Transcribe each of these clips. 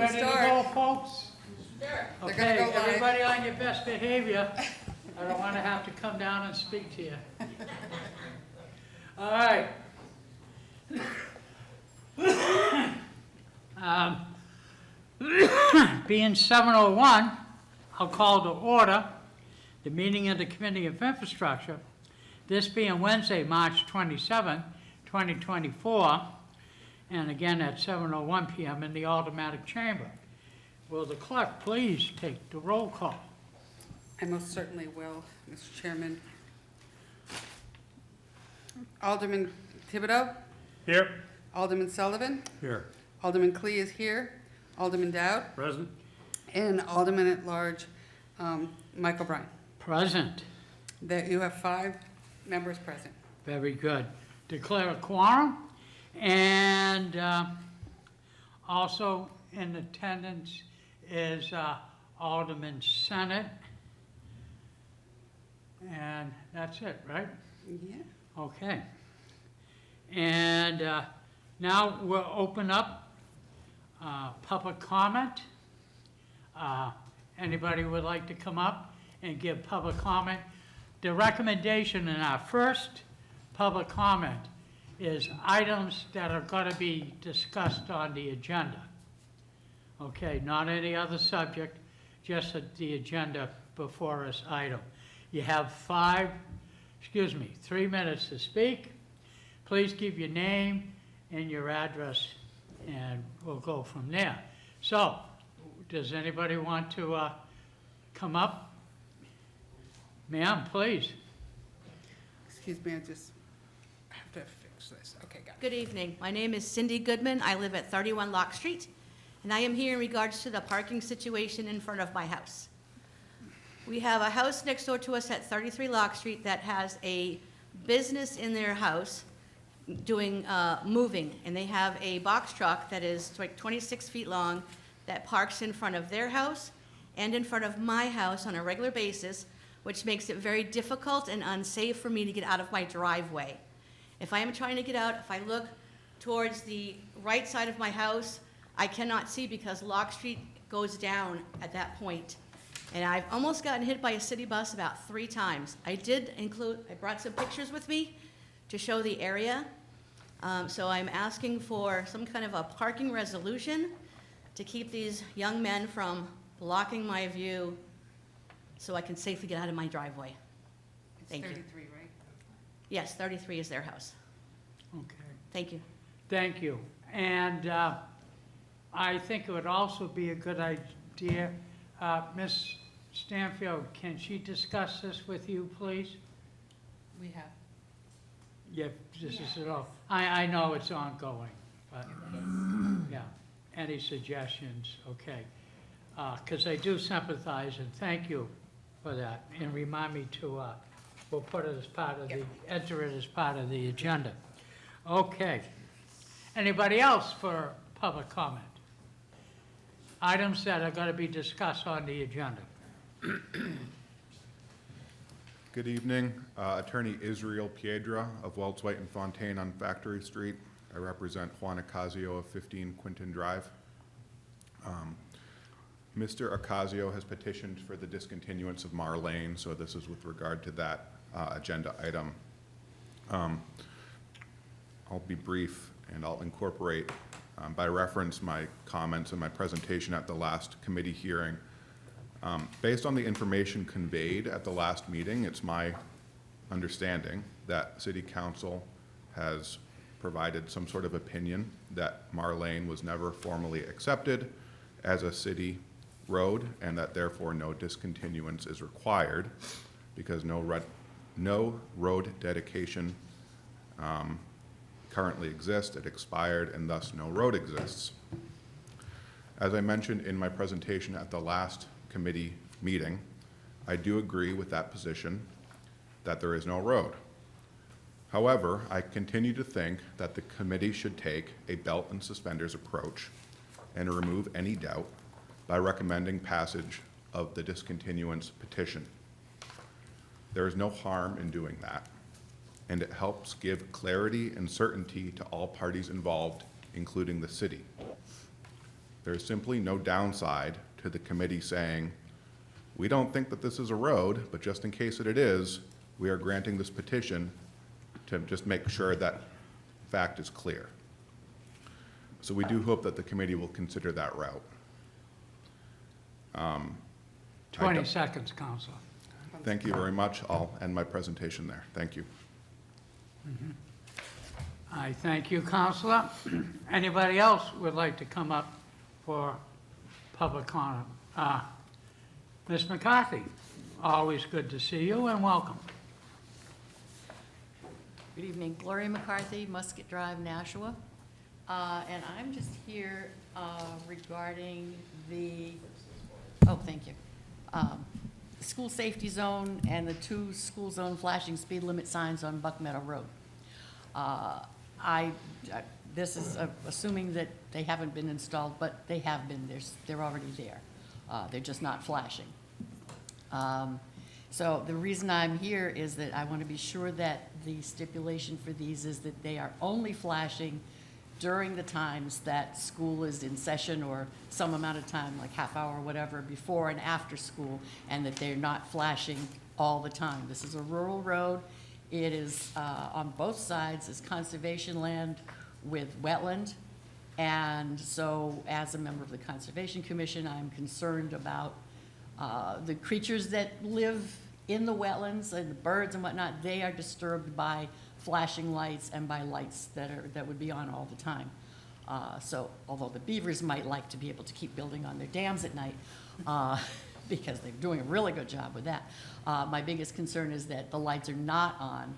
Ready to Start. go, folks? Sure. They're Okay, gonna go live. everybody on your best behavior. I don't want to have to come down and speak to you. All right. Being 7:01, I'll call to order the meeting of the Committee of Infrastructure, this being Wednesday, March 27, 2024, and again at 7:01 p.m. in the Automatic Chamber. Will the clerk please take the roll call? I most certainly will, Mr. Chairman. Alderman Thibodeau? Here. Alderman Sullivan? Here. Alderman Clee is here. Alderman Dowd? Present. And Alderman at Large, Michael Bryan. Present. That you have 5 members present. Very good. Declare a quorum. And also in attendance is Alderman Senate. And that's it, right? Yeah. Okay. And now we'll open up public comment. Anybody would like to come up and give public comment? The recommendation in our first public comment is items that are going to be discussed on the agenda. Okay, not any other subject, just the agenda before us item. You have 3 minutes to speak. Please give your name and your address, and we'll go from there. So, does anybody want to come up? Ma'am, please. Excuse me, I just have to fix this. Okay, got it. Good evening. My name is Cindy Goodman. I live at 31 Lock Street, and I am here in regards to the parking situation in front of my house. We have a house next door to us at 33 Lock Street that has a business in their house doing moving, and they have a box truck that is like 26 feet long that parks in front of their house and in front of my house on a regular basis, which makes it very difficult and unsafe for me to get out of my driveway. If I am trying to get out, if I look towards the right side of my house, I cannot see because Lock Street goes down at that point. And I've almost gotten hit by a city bus about 3 times. I brought some pictures with me to show the area. So I'm asking for some kind of a parking resolution to keep these young men from blocking my view so I can safely get out of my driveway. It's Thank you. 33, right? Yes, 33 is their house. Okay. Thank you. Thank you. And I think it would also be a good idea, Ms. Stanfield, can she discuss this with you, please? We have. Yeah, this is it all. I know it's ongoing, but, yeah. Any suggestions? Okay. Because I do sympathize, and thank you for that. And remind me to, we'll put it as part of enter it as part of the agenda. Okay. Anybody else for public comment? Items that are going to be discussed on the agenda. Good evening. Attorney Israel Piedra of Wells, White & Fontaine on Factory Street. I represent Juan Ocasio of 15 Quinton Drive. Mr. Ocasio has petitioned for the discontinuance of Mar Lane, so this is with regard to that agenda item. I'll be brief and I'll incorporate by reference my comments and my presentation at the last committee hearing. Based on the information conveyed at the last meeting, it's my understanding that City Council has provided some sort of opinion that Mar Lane was never formally accepted as a city road and that therefore no discontinuance is required because no road dedication currently exists. It expired and thus no road exists. As I mentioned in my presentation at the last committee meeting, I do agree with that position that there is no road. However, I continue to think that the committee should take a belt and suspenders approach and remove any doubt by recommending passage of the discontinuance petition. There is no harm in doing that, and it helps give clarity and certainty to all parties involved, including the city. There's simply no downside to the committee saying, we don't think that this is a road, but just in case it is, we are granting this petition to just make sure that fact is clear. So we do hope that the committee will consider that route. 20 seconds, Counselor. Thank you very much. I'll end my presentation there. Thank you. I thank you, Counselor. Anybody else would like to come up for public comment? Ms. McCarthy, always good to see you and welcome. Good evening, Gloria McCarthy, Musket Drive, Nashua. And I'm just here regarding the, thank you. School safety zone and the 2 school zone flashing speed limit signs on Buck Meadow Road. This is assuming that they haven't been installed, but they have been, they're already there. They're just not flashing. So the reason I'm here is that I want to be sure that the stipulation for these is that they are only flashing during the times that school is in session or some amount of time, like half hour or whatever, before and after school, and that they're not flashing all the time. This is a rural road. It is, on both sides is conservation land with wetland. And so as a member of the Conservation Commission, I'm concerned about the creatures that live in the wetlands and the birds and whatnot. They are disturbed by flashing lights and by lights that would be on all the time. So although the beavers might like to be able to keep building on their dams at night, because they're doing a really good job with that, my biggest concern is that the lights are not on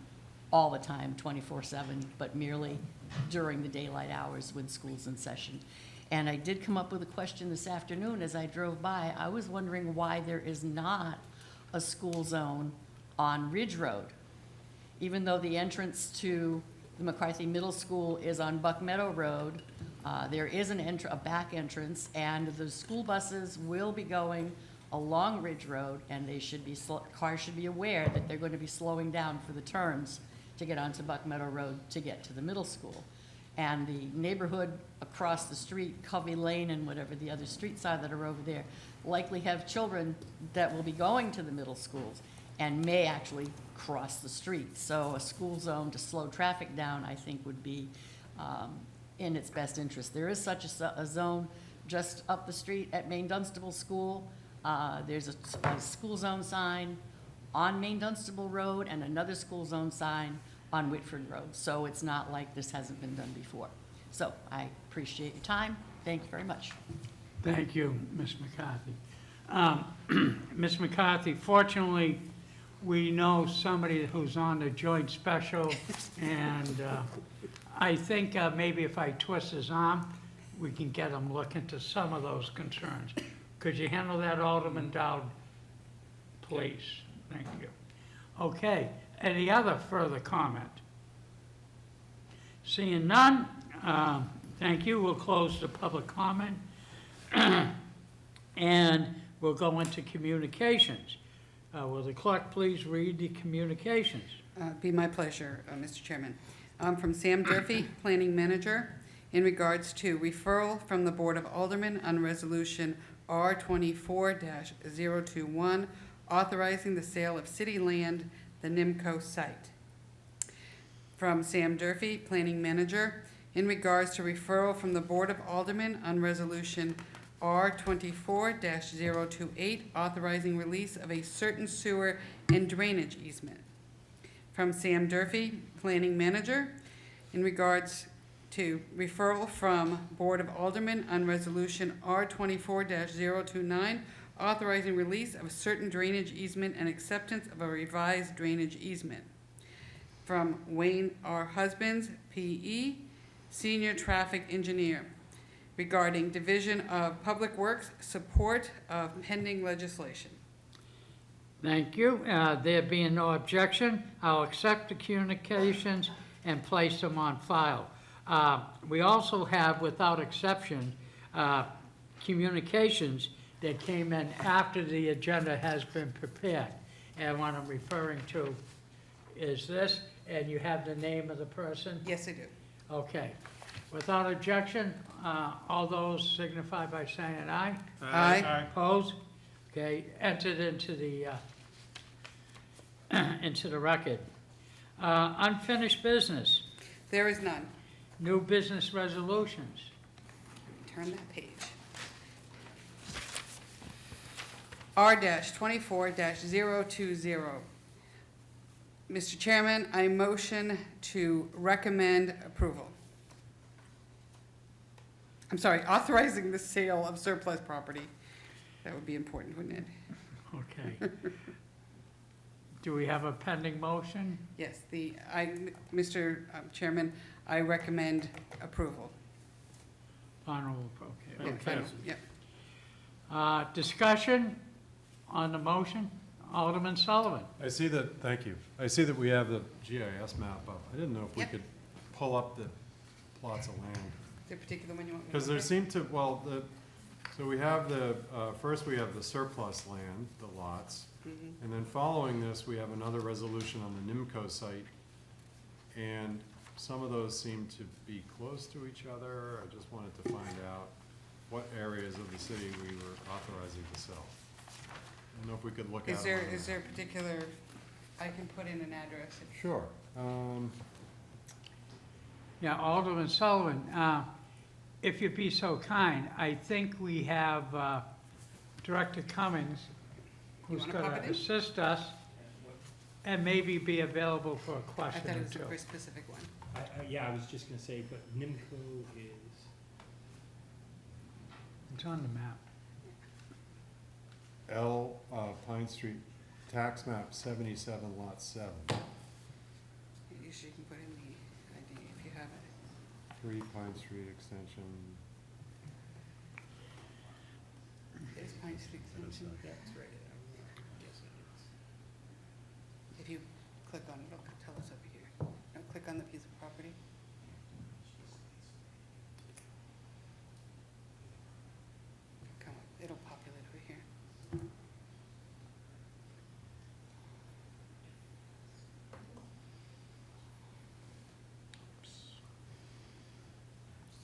all the time, 24/7, but merely during the daylight hours when school's in session. And I did come up with a question this afternoon as I drove by. I was wondering why there is not a school zone on Ridge Road. Even though the entrance to the McCarthy Middle School is on Buck Meadow Road, there is a back entrance, and the school buses will be going along Ridge Road, and they should be cars should be aware that they're going to be slowing down for the turns to get onto Buck Meadow Road to get to the middle school. And the neighborhood across the street, Covey Lane and whatever the other streets are that are over there, likely have children that will be going to the middle schools and may actually cross the street. So a school zone to slow traffic down, I think, would be in its best interest. There is such a zone just up the street at Maine Dunstable School. There's a school zone sign on Maine Dunstable Road and another school zone sign on Whitford Road. So it's not like this hasn't been done before. So I appreciate your time. Thank you very much. Thank you, Ms. McCarthy. Ms. McCarthy, fortunately, we know somebody who's on the joint special, and I think maybe if I twist his arm, we can get him look into some of those concerns. Could you handle that, Alderman Dowd, please? Thank you. Okay, any other further comment? Seeing none, thank you. We'll close the public comment. And we'll go into communications. Will the clerk please read the communications? Be my pleasure, Mr. Chairman. From Sam Durfee, Planning Manager, in regards to referral from the Board of Aldermen on Resolution R24-021, authorizing the sale of city land, the NIMCO site. From Sam Durfee, Planning Manager, in regards to referral from the Board of Aldermen on Resolution R24-028, authorizing release of a certain sewer and drainage easement. From Sam Durfee, Planning Manager, in regards to referral from Board of Aldermen on Resolution R24-029, authorizing release of a certain drainage easement and acceptance of a revised drainage easement. From Wayne R. Husbands, P.E., Senior Traffic Engineer, regarding Division of Public Works support of pending legislation. Thank you. There being no objection, I'll accept the communications and place them on file. We also have, without exception, communications that came in after the agenda has been prepared. And what I'm referring to is this, and you have the name of the person? Yes, I do. Okay. Without objection, all those signify by saying aye. Aye. Opposed? Okay, entered into the, into the record. Unfinished business, There is none. new business resolutions. Turn that page. R-24-020. Mr. Chairman, I motion to recommend approval. I'm sorry, authorizing the sale of surplus property. That would be important, wouldn't it? Okay. Do we have a pending motion? Yes, Mr. Chairman, I recommend approval. Honorable, Yeah, okay. final, yeah. Discussion on the motion? Alderman Sullivan. I see that, thank you. I see that we have the GIS map up. I didn't know if we Yep. could pull up the plots of land. Is there a particular one you want me to? Because there look at? seem to, well, so we have first we have the surplus land, the lots. Mhm. And then following this, we have another resolution on the NIMCO site. And some of those seem to be close to each other. I just wanted to find out what areas of the city we were authorizing to sell. I don't know if we could look at Is them. there a particular, I can put in an address. Sure. Yeah, Alderman Sullivan, if you'd be so kind, I think we have Director Cummings, You who's wanna going pop to it in? assist us and maybe be available for a I question thought or it was two. for a specific one. Yeah, I was just gonna say, but NIMCO is, It's on the map. Pine Street, tax map 77, lot 7. You should can put in the ID if you have it. 3 Pine Street extension. It's Pine Street Extension. that's right, I'm guessing it's. If you click on it, it'll tell us over here. No, click on the piece of property. Come on, it'll populate over here. It's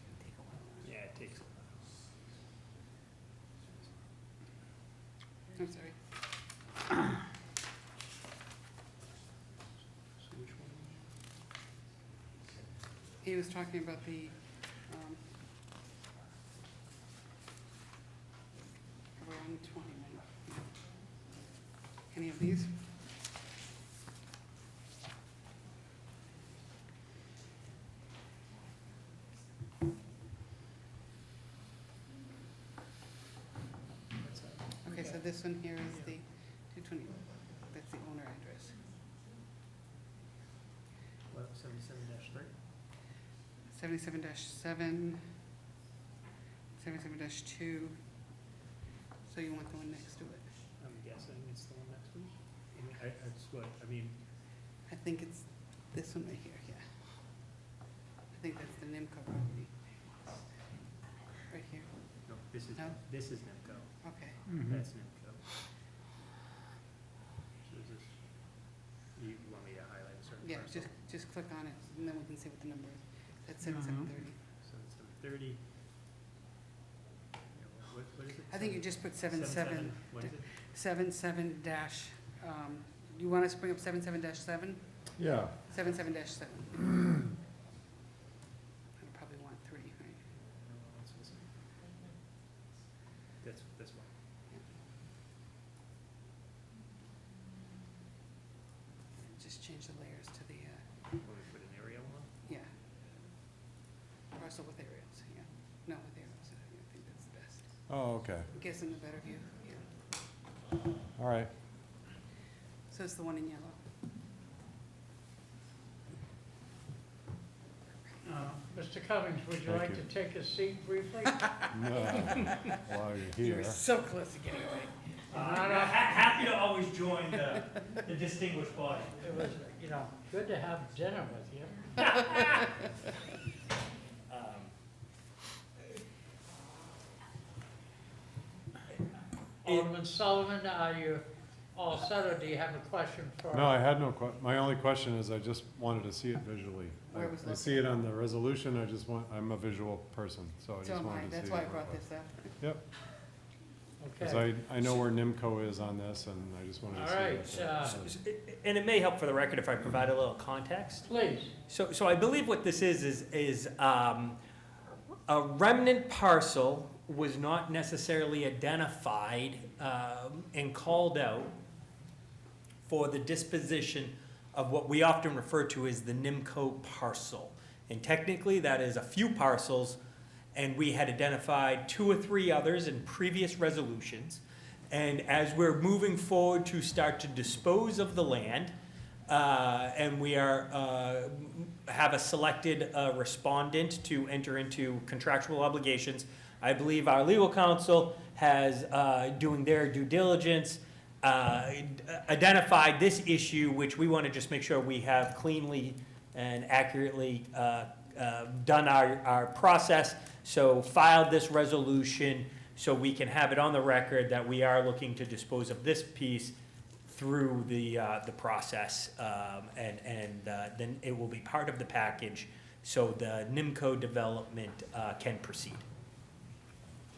gonna take a while. Yeah, it takes a while. I'm sorry. So which one? He was talking about the, we're on 20 now. Any of these? Okay, so this one here is the 220, that's the owner address. What, 77-3? 77-7, 77-2. So you want the one next to it? I'm guessing it's the one next week. I mean, that's what, I mean, I think it's this one right here, yeah. I think that's the NIMCO property. Right here, no, this is NIMCO. okay. Mhm. That's NIMCO. So is this, you want me to highlight a certain Yeah, parcel? just click on it, and then we can see what the number is. That's Mhm. 7730. 7730. What is it? I think you just put 77, What is it? 77 dash, you want us to bring up 77-7? Yeah. 77-7. I'd probably want 3, right? That's this one. Just change the layers to the, Want me to put an aerial on? yeah. Parcel with aerials, yeah. No, with aerials, I think that's the best. Oh, okay. It gives them a better view, yeah. All right. So it's the one in yellow. Mr. Cummings, would you Thank like you. to take a seat briefly? No, while you're You here. were so close to getting away. Happy to always join the distinguished body. It was, good to have dinner with you. Alderman Sullivan, are you all set, or do you have a question for? No, I had no my only question is I just wanted to see it visually. Where was I see it on the resolution, I'm a visual person, so I So just am I, wanted to see it. that's why I real brought quick. this up. Yep, because Okay, I know where NIMCO is on this, and I just wanted to all see. right, what the- And it may help for the record if I provide a little context. please. So I believe what this is a remnant parcel was not necessarily identified and called out for the disposition of what we often refer to as the NIMCO parcel. And technically, that is a few parcels, and we had identified 2 or 3 others in previous resolutions. And as we're moving forward to start to dispose of the land, and we are, have a selected respondent to enter into contractual obligations, I believe our legal counsel has, doing their due diligence, identified this issue, which we want to just make sure we have cleanly and accurately done our process. So filed this resolution so we can have it on the record that we are looking to dispose of this piece through the process, and then it will be part of the package, so the NIMCO development can proceed.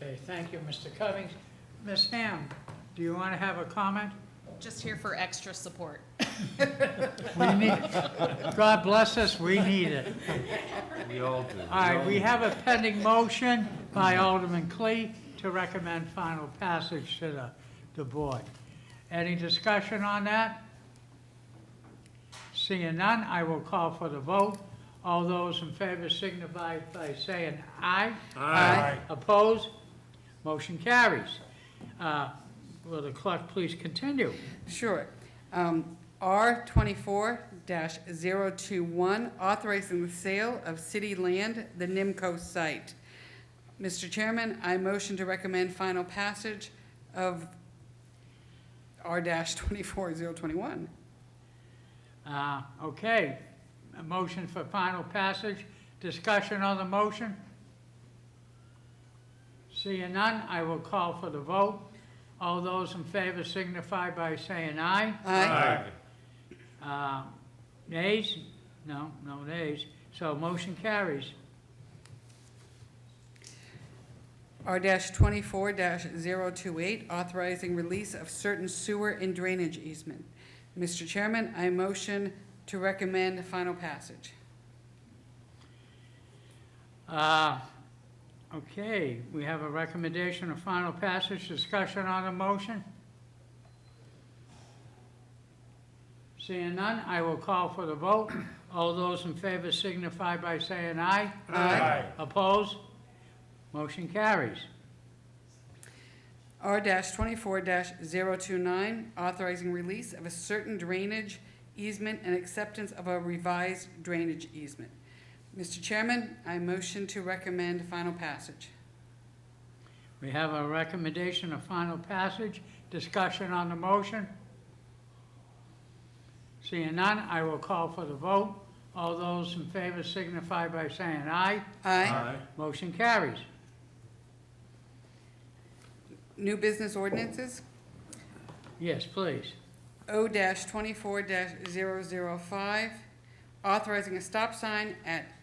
Okay, thank you, Mr. Cummings. Ms. Ham, do you want to have a comment? Just here for extra support. We need, God bless us, we need it. We all do. All right, we have a pending motion by Alderman Clee to recommend final passage to the board. Any discussion on that? Seeing none, I will call for the vote. All those in favor signify by saying aye. Aye. Opposed? Motion carries. Will the clerk please continue? Sure. R 24-021, authorizing the sale of city land, the NIMCO site. Mr. Chairman, I motion to recommend final passage of R 24-021. Okay, a motion for final passage. Discussion on the motion? Seeing none, I will call for the vote. All those in favor signify by saying aye. Aye. Nays? No nays. So motion carries. R 24-028, authorizing release of certain sewer and drainage easement. Mr. Chairman, I motion to recommend final passage. Okay, we have a recommendation of final passage. Discussion on the motion? Seeing none, I will call for the vote. All those in favor signify by saying aye. Aye. Opposed? Motion carries. R 24-029, authorizing release of a certain drainage easement and acceptance of a revised drainage easement. Mr. Chairman, I motion to recommend final passage. We have a recommendation of final passage. Discussion on the motion? Seeing none, I will call for the vote. All those in favor signify by saying aye. Aye. Motion carries. New business ordinances. Yes, please. O 24-005, authorizing a stop sign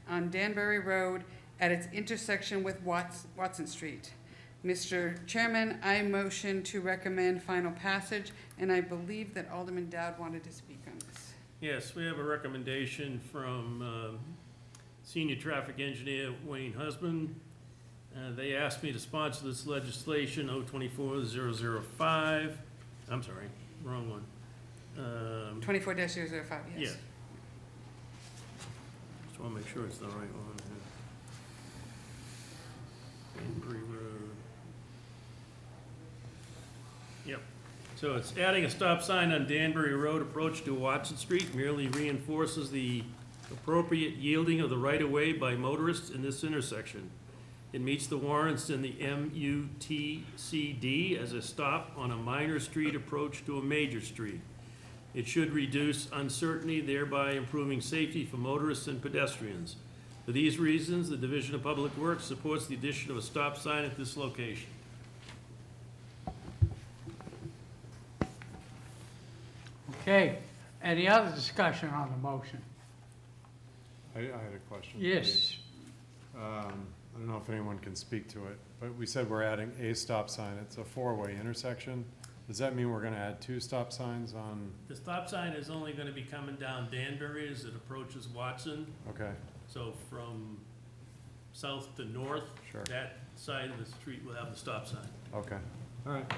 on Danbury Road at its intersection with Watson Street. Mr. Chairman, I motion to recommend final passage, and I believe that Alderman Dowd wanted to speak on this. Yes, we have a recommendation from Senior Traffic Engineer Wayne Husband. They asked me to sponsor this legislation, O 24-005. I'm sorry, wrong one. 24-005, yes. Yeah. Just want to make sure it's the right one. Danbury Road. Yep. So it's adding a stop sign on Danbury Road approach to Watson Street merely reinforces the appropriate yielding of the right-of-way by motorists in this intersection. It meets the warrants in the MUTCD as a stop on a minor street approach to a major street. It should reduce uncertainty, thereby improving safety for motorists and pedestrians. For these reasons, the Division of Public Works supports the addition of a stop sign at this location. Okay, any other discussion on the motion? I had a question. Yes, I don't know if anyone can speak to it, but we said we're adding a stop sign. It's a four-way intersection. Does that mean we're gonna add two stop signs on, The stop sign is only gonna be coming down Danbury as it approaches Watson. okay, So from south to north, sure, that side of the street will have the stop sign. okay, all right,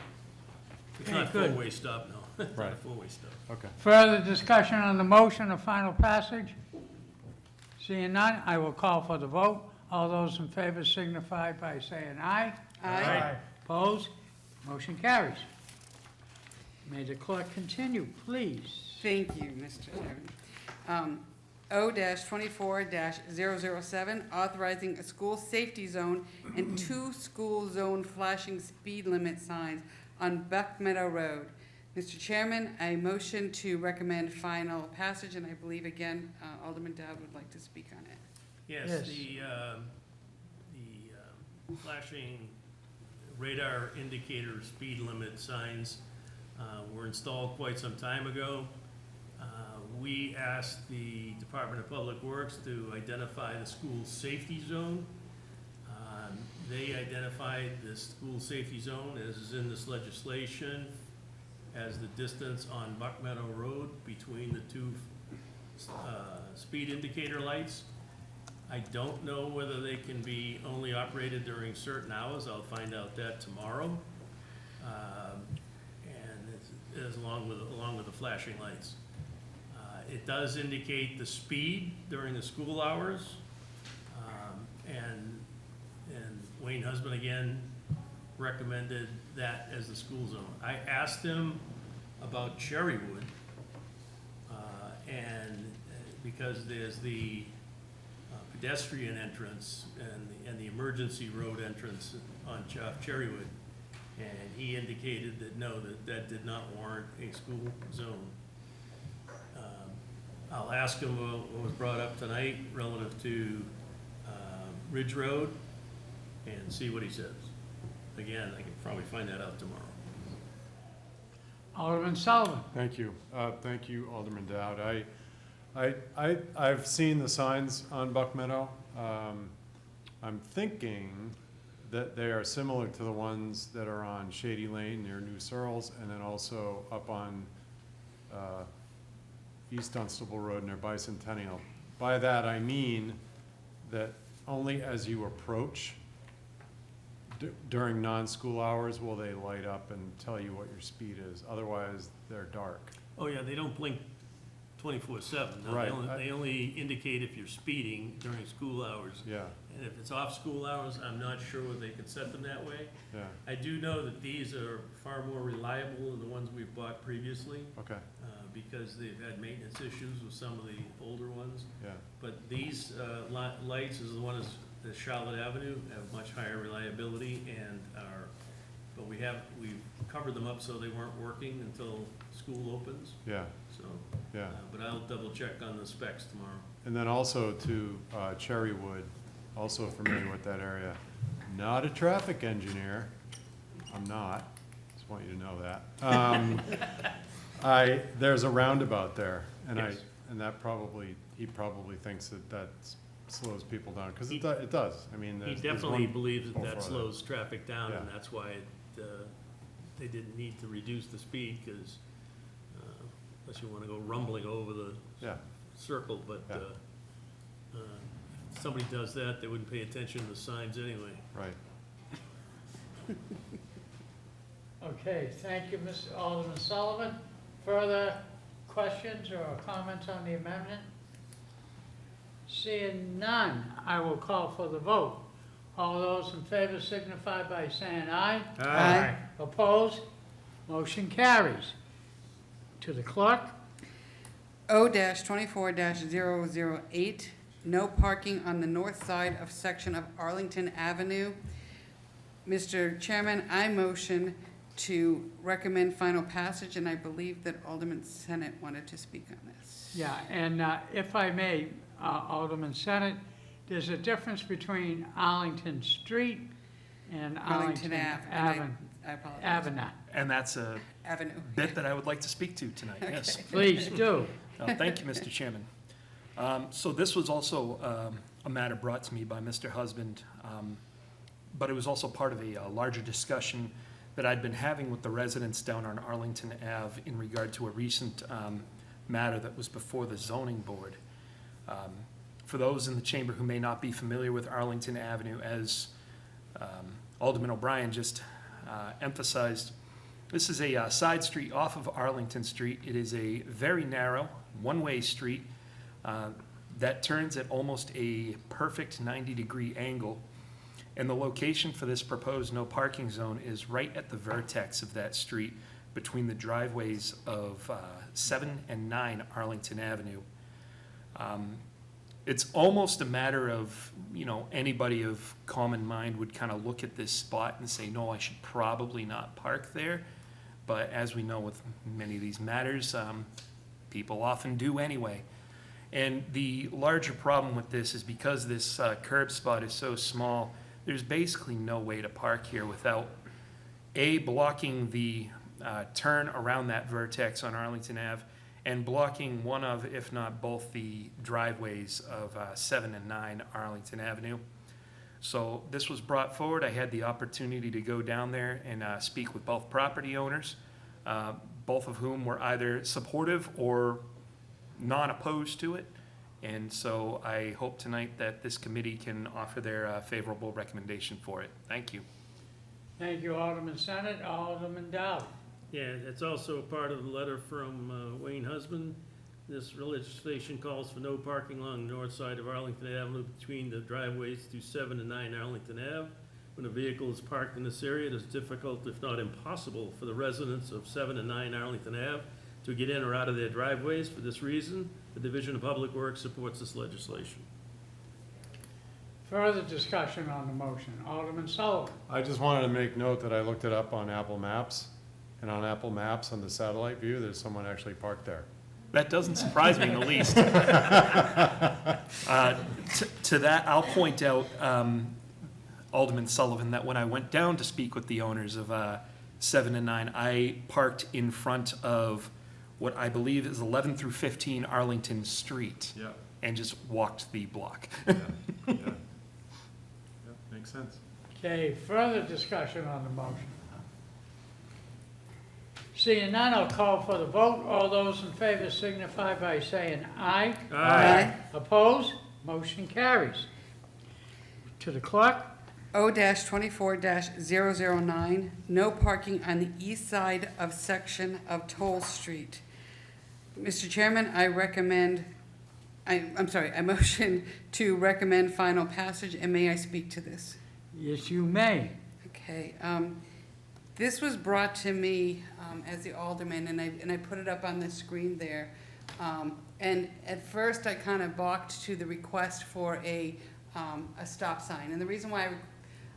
It's Okay, not a good. four-way stop, no. It's not a Right. four-way stop. okay. further discussion on the motion of final passage? Seeing none, I will call for the vote. All those in favor signify by saying aye. Aye. Opposed? Motion carries. May the clerk continue, please. Thank you, Mr. Chairman. O-24-007, authorizing a school safety zone and 2 school zone flashing speed limit signs on Buck Meadow Road. Mr. Chairman, I motion to recommend final passage, and I believe, again, Alderman Dowd would like to speak on it. Yes, Yes. the flashing radar indicator speed limit signs were installed quite some time ago. We asked the Department of Public Works to identify the school safety zone. They identified the school safety zone, as is in this legislation, as the distance on Buck Meadow Road between the two speed indicator lights. I don't know whether they can be only operated during certain hours. I'll find out that tomorrow. And it's along with the flashing lights. It does indicate the speed during the school hours. And Wayne Husband again recommended that as the school zone. I asked him about Cherrywood, and because there's the pedestrian entrance and the emergency road entrance on Cherrywood, and he indicated that no, that did not warrant a school zone. I'll ask him what was brought up tonight relative to Ridge Road and see what he says. Again, I can probably find that out tomorrow. Alderman Sullivan. Thank you. Thank you, Alderman Dowd. I've seen the signs on Buck Meadow. I'm thinking that they are similar to the ones that are on Shady Lane near New Searles, and then also up on East Dunstable Road near Bicentennial. By that, I mean that only as you approach during non-school hours will they light up and tell you what your speed is. Otherwise, they're dark. Oh, yeah, they don't blink 24/7. No, Right. They only indicate if you're speeding during school hours. Yeah, And if it's off school hours, I'm not sure whether they can set them that way. yeah, I do know that these are far more reliable than the ones we've bought previously, okay, because they've had maintenance issues with some of the older ones. yeah, But these lights, as the one is the Charlotte Avenue, have much higher reliability and but we've covered them up so they weren't working until school opens, yeah, so. yeah. But I'll double check on the specs tomorrow. And then also to Cherrywood, also familiar with that area. Not a traffic engineer, I'm not, just want you to know that. There's a roundabout there, and Yes. and he probably thinks that slows people down, because He- it does, I mean, He there's definitely one believes that before that that. slows traffic down, and Yeah. that's why they didn't need to reduce the speed, because unless you want to go rumbling over the Yeah, circle, but Yeah. If somebody does that, they wouldn't pay attention to the signs anyway. right. Okay, thank you, Mr. Alderman Sullivan. Further questions or comments on the amendment? Seeing none, I will call for the vote. All those in favor signify by saying aye. Aye. Opposed? Motion carries. To the clerk. O-24-008, no parking on the north side of section of Arlington Avenue. Mr. Chairman, I motion to recommend final passage, and I believe that Alderman Senate wanted to speak on this. Yeah, and if I may, Alderman Senate, there's a difference between Arlington Street and Arlington Arlington Ave, and Avenue. I apologize. Avenue. And that's a Avenue. bit that I would like to speak to tonight, yes. Please do. Thank you, Mr. Chairman. So this was also a matter brought to me by Mr. Husband, but it was also part of a larger discussion that I'd been having with the residents down on Arlington Ave in regard to a recent matter that was before the zoning board. For those in the chamber who may not be familiar with Arlington Avenue, as Alderman O'Brien just emphasized, this is a side street off of Arlington Street. It is a very narrow, one-way street that turns at almost a perfect 90-degree angle. And the location for this proposed no parking zone is right at the vertex of that street between the driveways of 7 and 9 Arlington Avenue. It's almost a matter of, you know, anybody of common mind would kind of look at this spot and say, no, I should probably not park there. But as we know with many of these matters, people often do anyway. And the larger problem with this is because this curb spot is so small, there's basically no way to park here without A, blocking the turn around that vertex on Arlington Ave, and blocking one of, if not both, the driveways of 7 and 9 Arlington Avenue. So this was brought forward. I had the opportunity to go down there and speak with both property owners, both of whom were either supportive or non-opposed to it. And so I hope tonight that this committee can offer their favorable recommendation for it. Thank you. Thank you, Alderman Senate. Alderman Dow. Yeah, it's also part of the letter from Wayne Husband. This legislation calls for no parking along the north side of Arlington Avenue between the driveways to 7 and 9 Arlington Ave. When a vehicle is parked in this area, it is difficult, if not impossible, for the residents of 7 and 9 Arlington Ave to get in or out of their driveways. For this reason, the Division of Public Works supports this legislation. Further discussion on the motion. Alderman Sullivan. I just wanted to make note that I looked it up on Apple Maps, and on Apple Maps, on the satellite view, there's someone actually parked there. That doesn't surprise me in the least. To that, I'll point out, Alderman Sullivan, that when I went down to speak with the owners of 7 and 9, I parked in front of what I believe is 11 through 15 Arlington Street. Yeah. And just walked the block. Yeah, yeah. Yeah, makes sense. Okay, further discussion on the motion. Seeing none, I'll call for the vote. All those in favor signify by saying aye. Aye. Opposed? Motion carries. To the clerk. O-24-009, no parking on the east side of section of Toll Street. Mr. Chairman, I motion to recommend final passage, and may I speak to this? Yes, you may. Okay, this was brought to me as the alderman, and I put it up on the screen there. And at first, I kind of balked to the request for a stop sign. And the reason why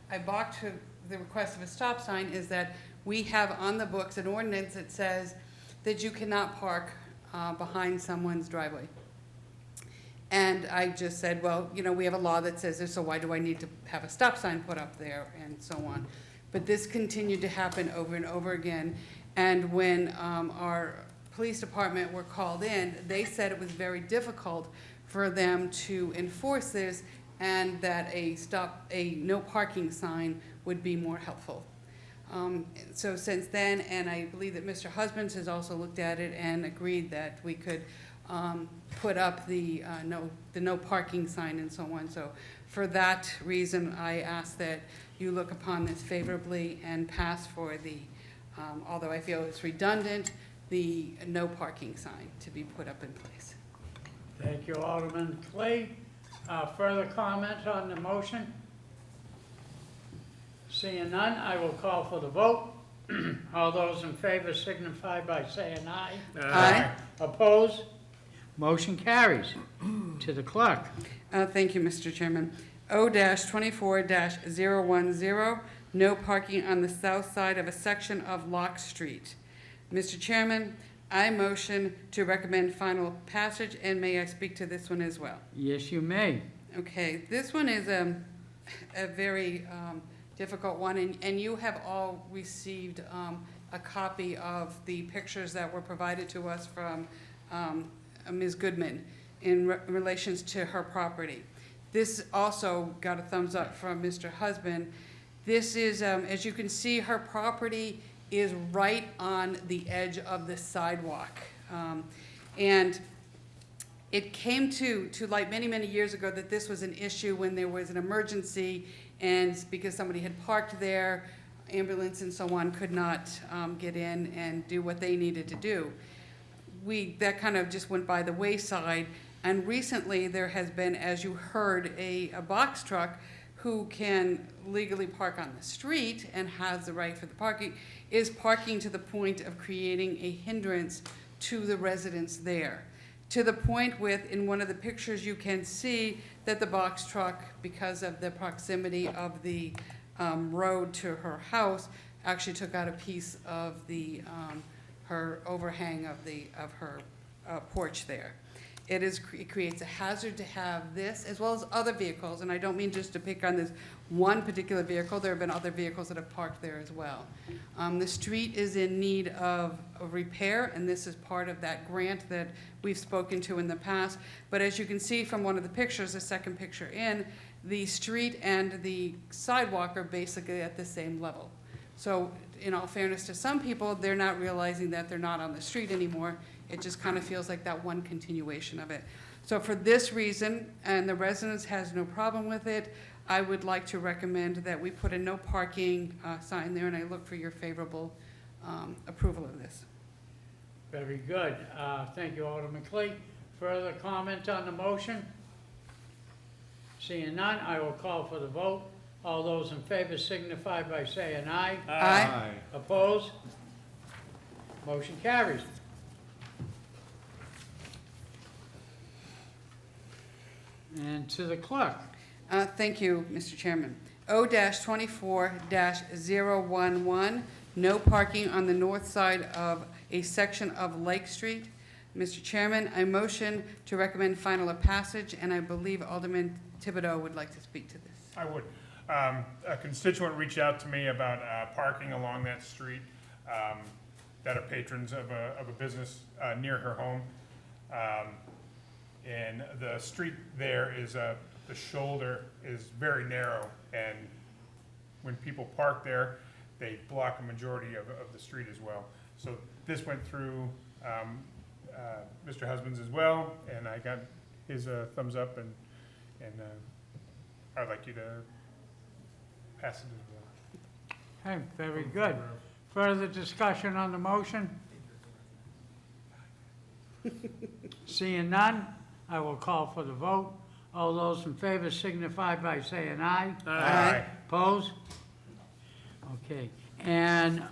I balked to the request of a stop sign is that we have on the books an ordinance that says that you cannot park behind someone's driveway. And I just said, well, you know, we have a law that says this, so why do I need to have a stop sign put up there, and so on. But this continued to happen over and over again. And when our police department were called in, they said it was very difficult for them to enforce this, and that a no parking sign would be more helpful. So since then, and I believe that Mr. Husbands has also looked at it and agreed that we could put up the no parking sign and so on. So for that reason, I ask that you look upon this favorably and pass for the, although I feel it's redundant, the no parking sign to be put up in place. Thank you, Alderman Clay. Further comment on the motion? Seeing none, I will call for the vote. All those in favor signify by saying aye. Aye. Opposed? Motion carries. To the clerk. Thank you, Mr. Chairman. O-24-010, no parking on the south side of a section of Lock Street. Mr. Chairman, I motion to recommend final passage, and may I speak to this one as well? Yes, you may. Okay, this one is a very difficult one, and you have all received a copy of the pictures that were provided to us from Ms. Goodman in relations to her property. This also got a thumbs up from Mr. Husband. This is, as you can see, her property is right on the edge of the sidewalk. And it came to light many, many years ago that this was an issue when there was an emergency, and because somebody had parked there, ambulance and so on could not get in and do what they needed to do. That kind of just went by the wayside, and recently there has been, as you heard, a box truck who can legally park on the street and has the right for the parking, is parking to the point of creating a hindrance to the residents there. To the point with, in one of the pictures, you can see that the box truck, because of the proximity of the road to her house, actually took out a piece of the her overhang of her porch there. It creates a hazard to have this, as well as other vehicles, and I don't mean just to pick on this one particular vehicle. There have been other vehicles that have parked there as well. The street is in need of repair, and this is part of that grant that we've spoken to in the past. But as you can see from one of the pictures, the second picture in, the street and the sidewalk are basically at the same level. So in all fairness to some people, they're not realizing that they're not on the street anymore. It just kind of feels like that one continuation of it. So for this reason, and the residents has no problem with it, I would like to recommend that we put a no parking sign there, and I look for your favorable approval of this. Very good. Thank you, Alderman Clee. Further comment on the motion? Seeing none, I will call for the vote. All those in favor signify by saying aye. Aye. Opposed? Motion carries. And to the clerk. Thank you, Mr. Chairman. O-24-011, no parking on the north side of a section of Lake Street. Mr. Chairman, I motion to recommend final passage, and I believe Alderman Thibodeau would like to speak to this. I would. A constituent reached out to me about parking along that street that are patrons of a business near her home. And the street there is, the shoulder is very narrow, and when people park there, they block a majority of the street as well. So this went through Mr. Husbands as well, and I got his thumbs up, and I'd like you to pass it as well. Okay, very good. Further discussion on the motion? Seeing none, I will call for the vote. All those in favor signify by saying aye. Aye. Opposed? Okay, and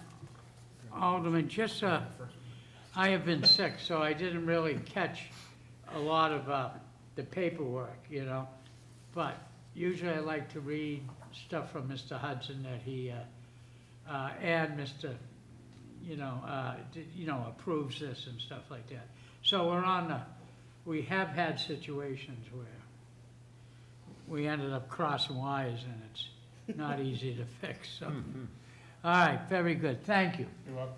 Alderman, just, I have been sick, so I didn't really catch a lot of the paperwork, you know, but usually I like to read stuff from Mr. Hudson that he, and Mr., approves this and stuff like that. So we have had situations where we ended up crossing wires, and it's not easy to fix, so. All right, very good, thank you. You're welcome.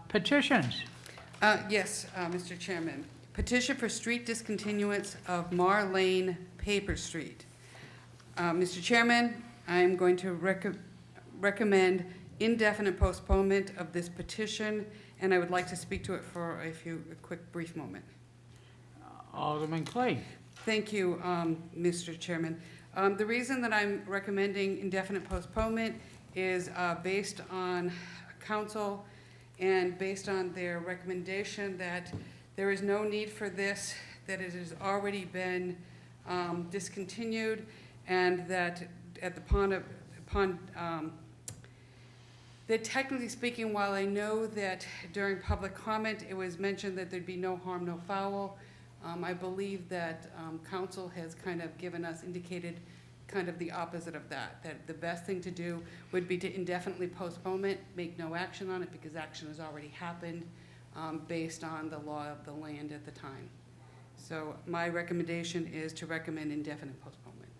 Petitions. Yes, Mr. Chairman. Petition for street discontinuance of Mar Lane Paper Street. Mr. Chairman, I'm going to recommend indefinite postponement of this petition, and I would like to speak to it for a quick, brief moment. Alderman Clay. Thank you, Mr. Chairman. The reason that I'm recommending indefinite postponement is based on council and based on their recommendation that there is no need for this, that it has already been discontinued, and that that technically speaking, while I know that during public comment it was mentioned that there'd be no harm, no foul, I believe that council has kind of indicated kind of the opposite of that the best thing to do would be to indefinitely postpone it, make no action on it because action has already happened based on the law of the land at the time. So my recommendation is to recommend indefinite postponement.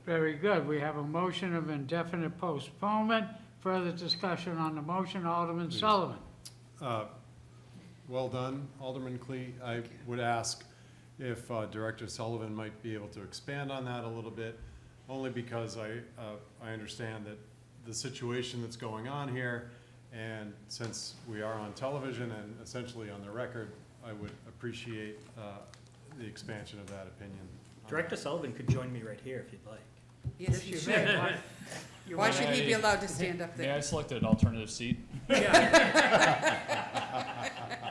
Very good. We have a motion of indefinite postponement. Further discussion on the motion, Alderman Sullivan. Well done, Alderman Clee. I would ask if Director Sullivan might be able to expand on that a little bit, only because I understand that the situation that's going on here, and since we are on television and essentially on the record, I would appreciate the expansion of that opinion. Director Sullivan could join me right here if you'd like. Yes, he You should. may. Why should he be allowed to stand up May I there? select an alternative seat?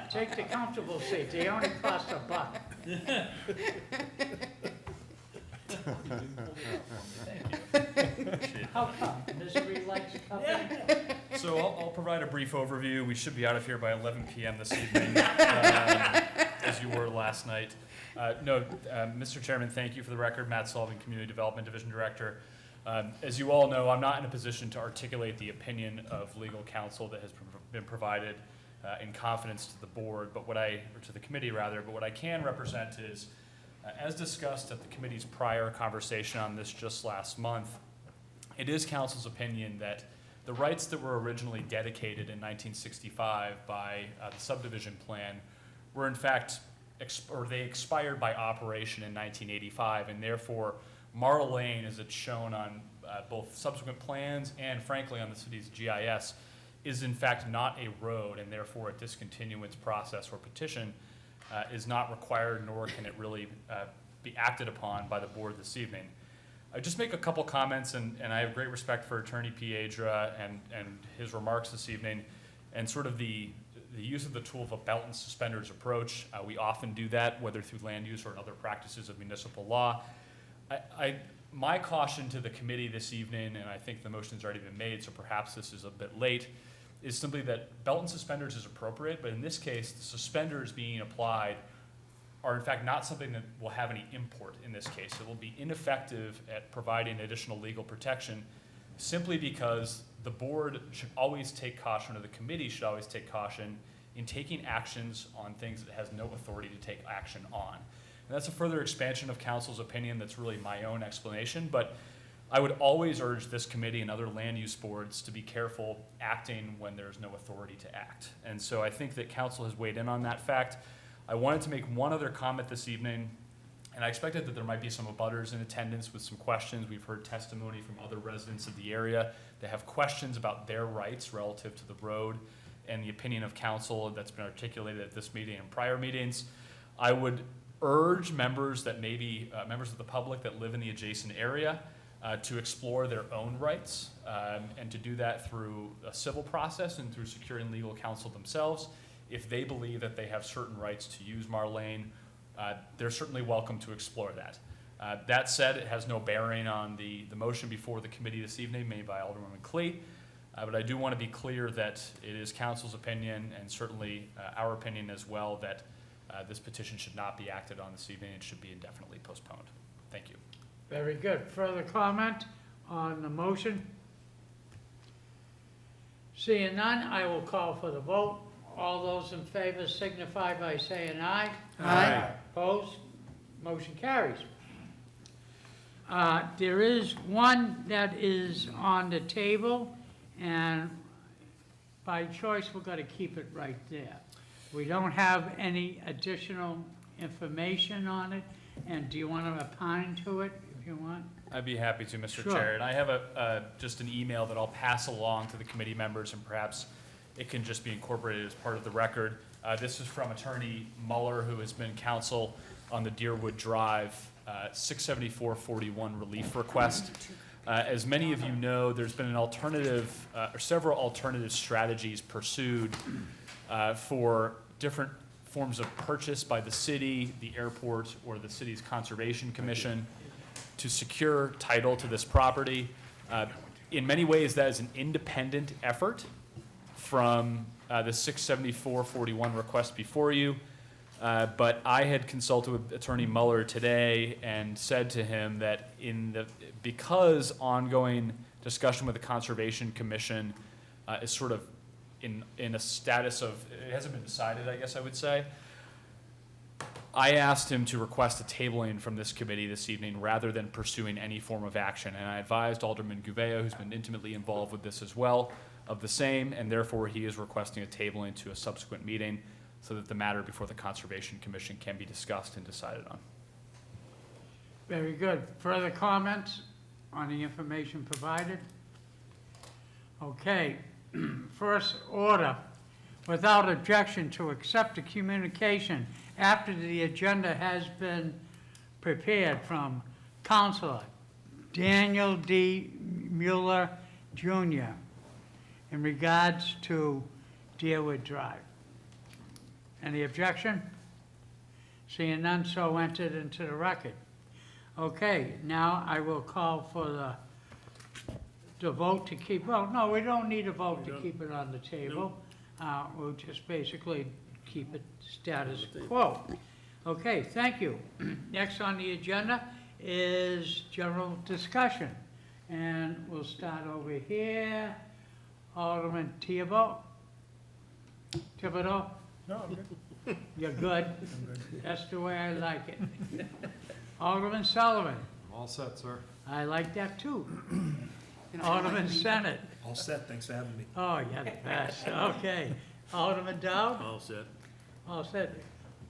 Take the comfortable seat, they only cost $1. How come? Misery likes company? So I'll provide a brief overview. We should be out of here by 11 p.m. this evening, as you were last night. Mr. Chairman, thank you for the record. Matt Sullivan, Community Development Division Director. As you all know, I'm not in a position to articulate the opinion of legal counsel that has been provided in confidence to the board, or to the committee rather, but what I can represent is, as discussed at the committee's prior conversation on this just last month, it is council's opinion that the rights that were originally dedicated in 1965 by the subdivision plan were in fact, they expired by operation in 1985, and therefore Marl Lane, as it's shown on both subsequent plans and frankly on the city's GIS, is in fact not a road, and therefore a discontinuance process or petition is not required, nor can it really be acted upon by the board this evening. I just make a couple comments, and I have great respect for Attorney Piedra and his remarks this evening, and sort of the use of the tool of a belt and suspenders approach. We often do that, whether through land use or other practices of municipal law. My caution to the committee this evening, and I think the motion's already been made, so perhaps this is a bit late, is simply that belt and suspenders is appropriate, but in this case, the suspenders being applied are in fact not something that will have any import in this case. It will be ineffective at providing additional legal protection simply because the board should always take caution, or the committee should always take caution in taking actions on things that it has no authority to take action on. And that's a further expansion of council's opinion. That's really my own explanation, but I would always urge this committee and other land use boards to be careful acting when there's no authority to act. And so I think that council has weighed in on that fact. I wanted to make one other comment this evening, and I expected that there might be some abutters in attendance with some questions. We've heard testimony from other residents of the area that have questions about their rights relative to the road and the opinion of council that's been articulated at this meeting and prior meetings. I would urge members that maybe members of the public that live in the adjacent area to explore their own rights and to do that through a civil process and through securing legal counsel themselves. If they believe that they have certain rights to use Marl Lane, they're certainly welcome to explore that. That said, it has no bearing on the motion before the committee this evening made by Alderman Clee, but I do want to be clear that it is council's opinion, and certainly our opinion as well, that this petition should not be acted on this evening. It should be indefinitely postponed. Thank you. Very good. Further comment on the motion? Seeing none, I will call for the vote. All those in favor signify by saying aye. Aye. Opposed? Motion carries. There is one that is on the table, and by choice, we're going to keep it right there. We don't have any additional information on it, and do you want to opine to it if you want? I'd be happy to, Mr. Sure. Chair. And I have just an email that I'll pass along to the committee members, and perhaps it can just be incorporated as part of the record. This is from Attorney Muller, who has been counsel on the Deerwood Drive 67441 relief request. As many of you know, there's been an alternative, or several alternative strategies pursued for different forms of purchase by the city, the airport, or the city's conservation commission to secure title to this property. In many ways, that is an independent effort from the 67441 request before you. But I had consulted with Attorney Muller today and said to him that because ongoing discussion with the Conservation Commission is sort of in a status of, it hasn't been decided, I guess I would say, I asked him to request a tabling from this committee this evening rather than pursuing any form of action. And I advised Alderman Gouveia, who's been intimately involved with this as well, of the same, and therefore he is requesting a tabling to a subsequent meeting so that the matter before the Conservation Commission can be discussed and decided on. Very good. Further comments on the information provided? Okay. First order, without objection to accept the communication after the agenda has been prepared from Counselor Daniel D. Mueller Jr. in regards to Deerwood Drive. Any objection? Seeing none, so entered into the record. Okay, now I will call for the vote to keep, well, no, we don't need a vote to keep it on the table. We'll just basically keep it status quo. Okay, thank you. Next on the agenda is general discussion. And we'll start over here. Alderman Thibodeau? No, I'm good. You're good? That's the way I like it. Alderman Sullivan? All set, sir. I like that too. You know, Alderman Senate? All set, thanks for having me. Oh, you're the best, okay. Alderman Dowd? All set. All set.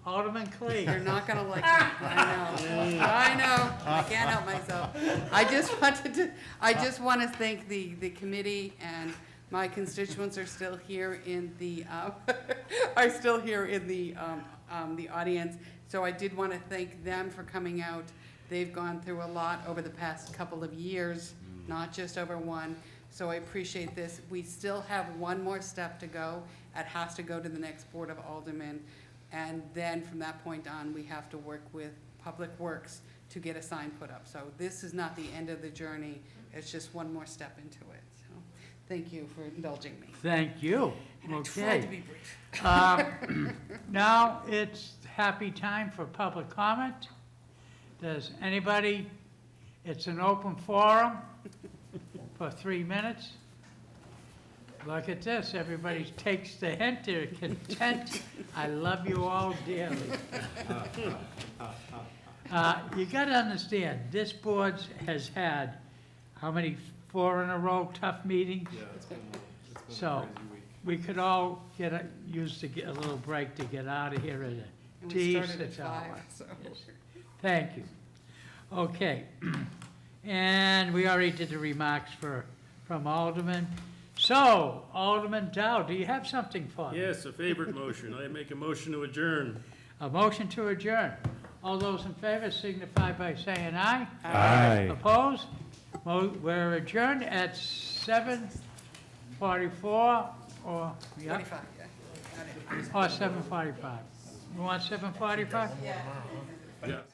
Alderman Clee? You're not gonna like me, I know, I can't help myself. I just want to thank the committee, and my constituents are still here in the, the audience. So I did want to thank them for coming out. They've gone through a lot over the past couple of years, not just over one. So I appreciate this. We still have one more step to go. It has to go to the next Board of Aldermen. And then from that point on, we have to work with Public Works to get a sign put up. So this is not the end of the journey. It's just one more step into it. So thank you for indulging me. Thank you. And I tried to Okay. be brief. Now it's happy time for public comment. Does anybody, it's an open forum for 3 minutes. Look at this, everybody takes the hint, they're content. I love you all dearly. You gotta understand, this board has had, how many, 4 in a row, tough meetings? Yeah, it's been a So, crazy week. we could all use to get a little break to get out of here at a And we started at decent hour. 5, so. Yes. Thank you. Okay, and we already did the remarks from Alderman. So, Alderman Dow, do you have something for me? Yes, a favorite motion. I make a motion to adjourn. A motion to adjourn. All those in favor signify by saying aye. Aye. Opposed? We're adjourned at 7:44 or, yeah, 45, yeah. Got it. or 7:45. You want 7:45? Yeah. Yes.